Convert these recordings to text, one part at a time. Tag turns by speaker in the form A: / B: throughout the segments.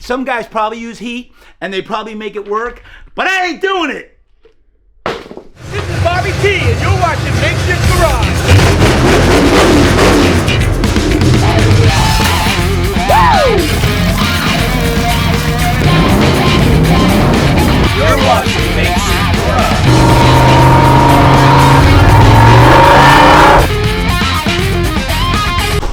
A: Some guys probably use heat, and they probably make it work, but I ain't doing it.
B: This is Bobby T, and you're watching Makeshift Garage. You're watching Makeshift Garage.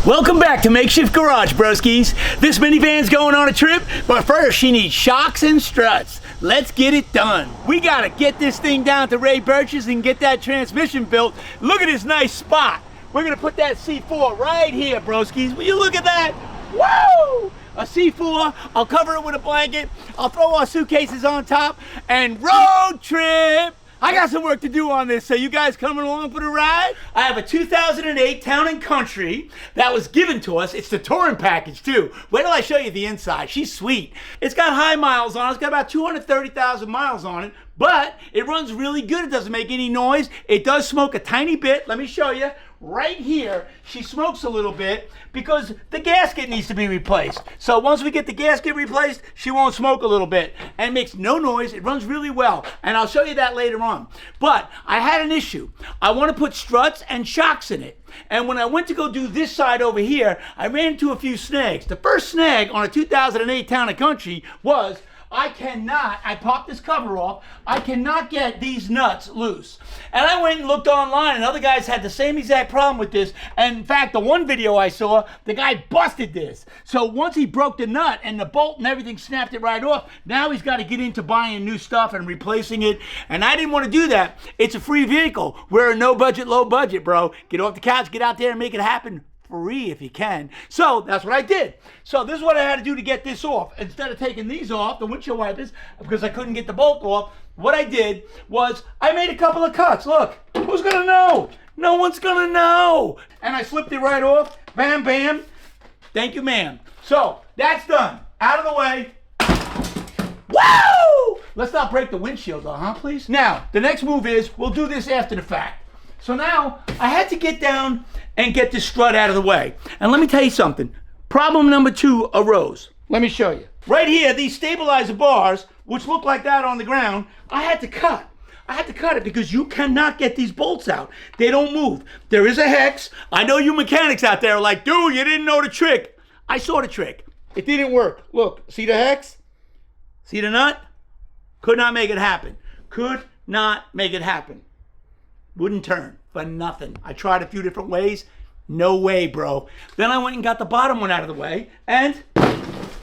A: Welcome back to Makeshift Garage, broskies. This minivan's going on a trip, but first she needs shocks and struts. Let's get it done. We gotta get this thing down to Ray Birch's and get that transmission built. Look at this nice spot. We're gonna put that C4 right here, broskies. Will you look at that? Woo! A C4, I'll cover it with a blanket, I'll throw our suitcases on top, and road trip! I got some work to do on this, so you guys coming along for the ride? I have a 2008 Town Country that was given to us. It's the touring package too. Wait till I show you the inside. She's sweet. It's got high miles on it. It's got about 230,000 miles on it, but it runs really good. It doesn't make any noise. It does smoke a tiny bit. Let me show you. Right here, she smokes a little bit because the gasket needs to be replaced. So once we get the gasket replaced, she won't smoke a little bit. And it makes no noise. It runs really well. And I'll show you that later on. But I had an issue. I want to put struts and shocks in it. And when I went to go do this side over here, I ran into a few snags. The first snag on a 2008 Town Country was I popped this cover off, I cannot get these nuts loose. And I went and looked online, and other guys had the same exact problem with this. And in fact, the one video I saw, the guy busted this. So once he broke the nut and the bolt and everything snapped it right off, now he's got to get into buying new stuff and replacing it. And I didn't want to do that. It's a free vehicle. We're a no budget, low budget, bro. Get off the couch, get out there and make it happen. Free if you can. So that's what I did. So this is what I had to do to get this off. Instead of taking these off, the windshield wipers, because I couldn't get the bolt off, what I did was I made a couple of cuts. Look, who's gonna know? No one's gonna know. And I slipped it right off. Bam, bam. Thank you, ma'am. So that's done. Out of the way. Woo! Let's not break the windshield though, huh, please? Now, the next move is we'll do this after the fact. So now I had to get down and get this strut out of the way. And let me tell you something. Problem number 2 arose. Let me show you. Right here, these stabilizer bars, which look like that on the ground, I had to cut. I had to cut it because you cannot get these bolts out. They don't move. There is a hex. I know you mechanics out there are like, dude, you didn't know the trick. I saw the trick. It didn't work. Look, see the hex? See the nut? Could not make it happen. Could not make it happen. Wouldn't turn for nothing. I tried a few different ways. No way, bro. Then I went and got the bottom one out of the way and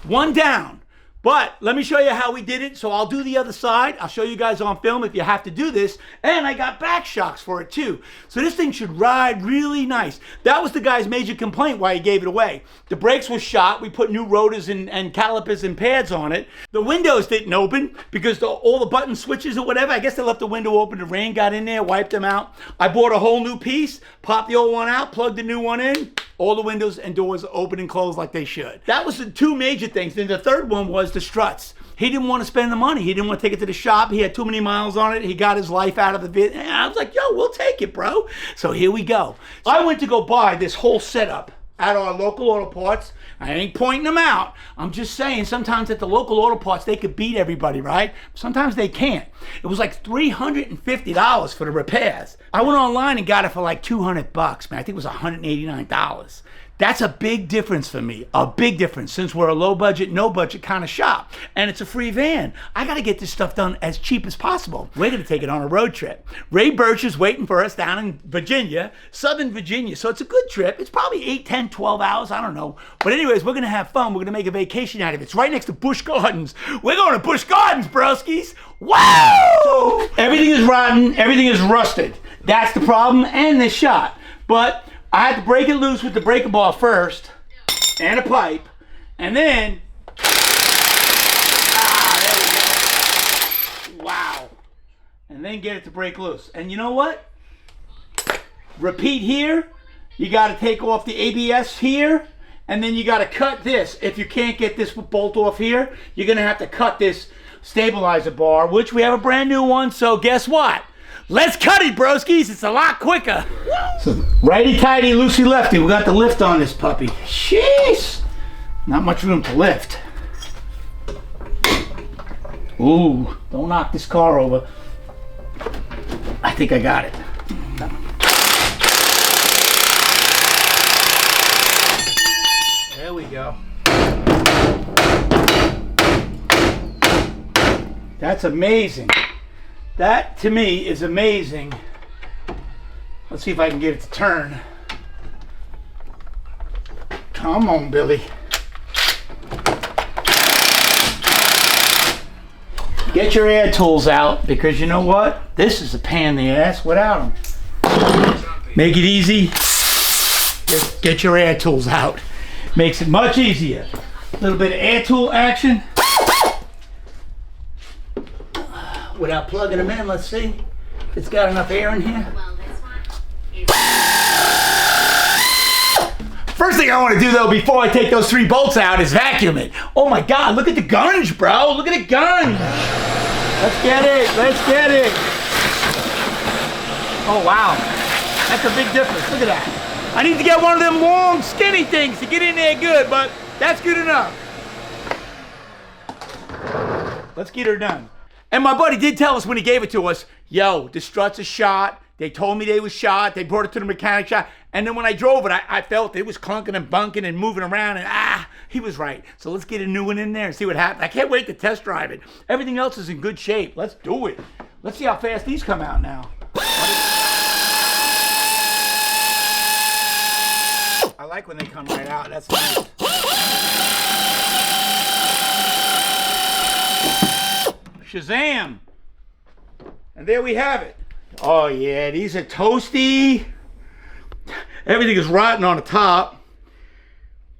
A: one down. But let me show you how we did it. So I'll do the other side. I'll show you guys on film if you have to do this. And I got back shocks for it too. So this thing should ride really nice. That was the guy's major complaint why he gave it away. The brakes were shot. We put new rotors and calipers and pads on it. The windows didn't open because all the button switches or whatever, I guess they left the window open. The rain got in there, wiped them out. I bought a whole new piece, popped the old one out, plugged the new one in. All the windows and doors open and close like they should. That was the 2 major things. Then the third one was the struts. He didn't want to spend the money. He didn't want to take it to the shop. He had too many miles on it. He got his life out of the vehicle. And I was like, yo, we'll take it, bro. So here we go. I went to go buy this whole setup at our local auto parts. I ain't pointing them out. I'm just saying sometimes at the local auto parts, they could beat everybody, right? Sometimes they can't. It was like $350 for the repairs. I went online and got it for like $200, man. I think it was $189. That's a big difference for me, a big difference, since we're a low budget, no budget kind of shop. And it's a free van. I gotta get this stuff done as cheap as possible. We're gonna take it on a road trip. Ray Birch is waiting for us down in Virginia, Southern Virginia. So it's a good trip. It's probably 8, 10, 12 hours, I don't know. But anyways, we're gonna have fun. We're gonna make a vacation out of it. It's right next to Busch Gardens. We're going to Busch Gardens, broskies. Wow! So everything is rotten, everything is rusted. That's the problem, and they're shot. But I had to break it loose with the breaker bar first, and a pipe, and then, there we go. Wow. And then get it to break loose. And you know what? Repeat here. You got to take off the ABS here, and then you got to cut this. If you can't get this bolt off here, you're going to have to cut this stabilizer bar, which we have a brand new one, so guess what? Let's cut it, broskies. It's a lot quicker. So, righty-tighty, loosey-lefty. We got the lift on this puppy. Jeez. Not much room to lift. Ooh, don't knock this car over. I think I got it. There we go. That's amazing. That to me is amazing. Let's see if I can get it to turn. Come on, Billy. Get your air tools out, because you know what? This is a pain in the ass without them. Make it easy. Just get your air tools out. Makes it much easier. A little bit of air tool action. Without plugging them in, let's see if it's got enough air in here. First thing I want to do though, before I take those 3 bolts out, is vacuum it. Oh my God, look at the gunge, bro. Look at the gunge. Let's get it, let's get it. Oh wow, that's a big difference, look at that. I need to get one of them long, skinny things to get in there good, but that's good enough. Let's get her done. And my buddy did tell us when he gave it to us, yo, the struts are shot. They told me they was shot. They brought it to the mechanic shop. And then when I drove it, I felt it was clunking and bunking and moving around. And he was right. So let's get a new one in there and see what happens. I can't wait to test drive it. Everything else is in good shape. Let's do it. Let's see how fast these come out now. I like when they come right out. That's nice. Shazam! And there we have it. Oh yeah, these are toasty. Everything is rotten on the top.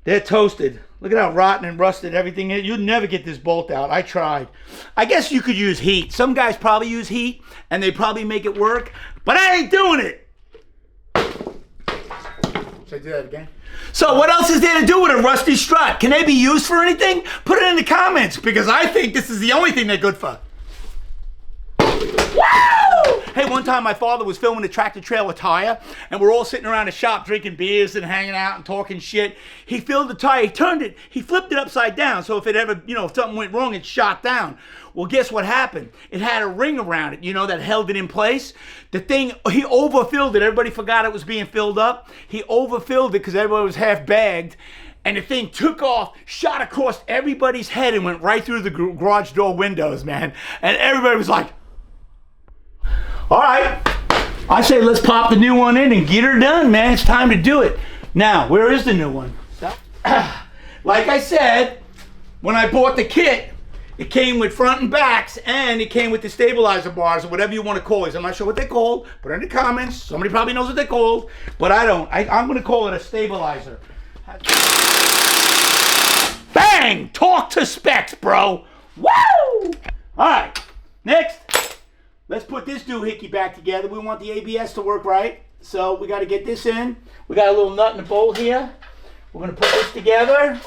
A: They're toasted. Look at how rotten and rusted everything is. You'd never get this bolt out. I tried. I guess you could use heat. Some guys probably use heat and they probably make it work, but I ain't doing it. Should I do that again? So what else is there to do with a rusty strut? Can they be used for anything? Put it in the comments, because I think this is the only thing they're good for. Woo! Hey, one time my father was filming a tractor trailer tire, and we're all sitting around the shop drinking beers and hanging out and talking shit. He filled the tire, he turned it, he flipped it upside down, so if it ever, if something went wrong, it shot down. Well, guess what happened? It had a ring around it, that held it in place. The thing, he overfilled it. Everybody forgot it was being filled up. He overfilled it because everybody was half bagged. And the thing took off, shot across everybody's head and went right through the garage door windows, man. And everybody was like, all right. I say let's pop the new one in and get her done, man. It's time to do it. Now, where is the new one? Like I said, when I bought the kit, it came with front and backs, and it came with the stabilizer bars, or whatever you want to call it. I'm not sure what they're called. Put it in the comments. Somebody probably knows what they're called, but I don't. I'm going to call it a stabilizer. Bang! Talk to specs, bro. Woo! All right. Next, let's put this doohickey back together. We want the ABS to work right, so we got to get this in. We got a little nut and a bolt here. We're going to put this together.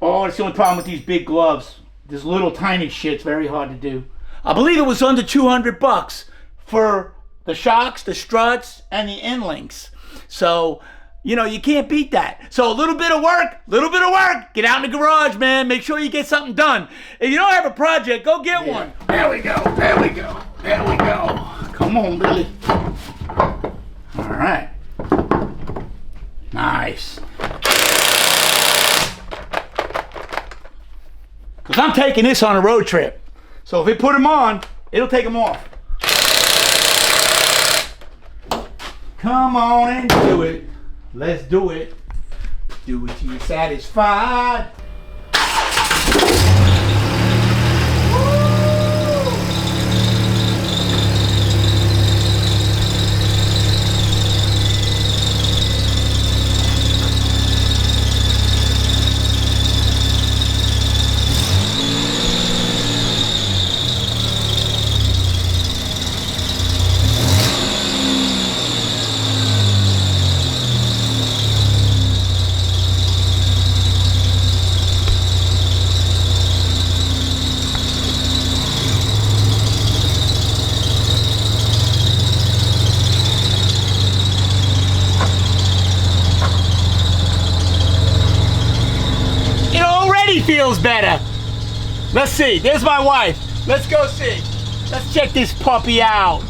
A: Oh, it's the only problem with these big gloves. This little tiny shit's very hard to do. I believe it was under $200 for the shocks, the struts, and the end links. So, you can't beat that. So a little bit of work. Get out in the garage, man. Make sure you get something done. If you don't have a project, go get one. There we go. Come on, Billy. All right. Nice. Because I'm taking this on a road trip. So if we put them on, it'll take them off. Come on and do it. Let's do it. Do it till you're satisfied. Feels better. Let's see. There's my wife. Let's go see. Let's check this puppy out.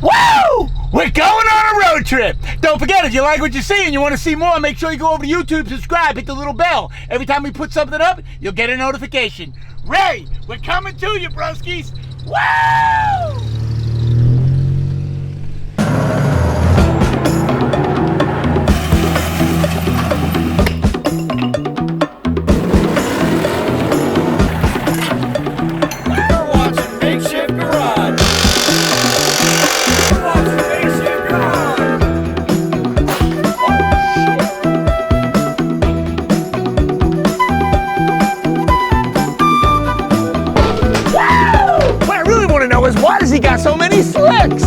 A: Woo! We're going on a road trip. Don't forget, if you like what you see and you want to see more, make sure you go over to YouTube, subscribe, hit the little bell. Every time we put something up, you'll get a notification. Ray, we're coming to you, broskies. Woo!
B: Why does he got so many slicks?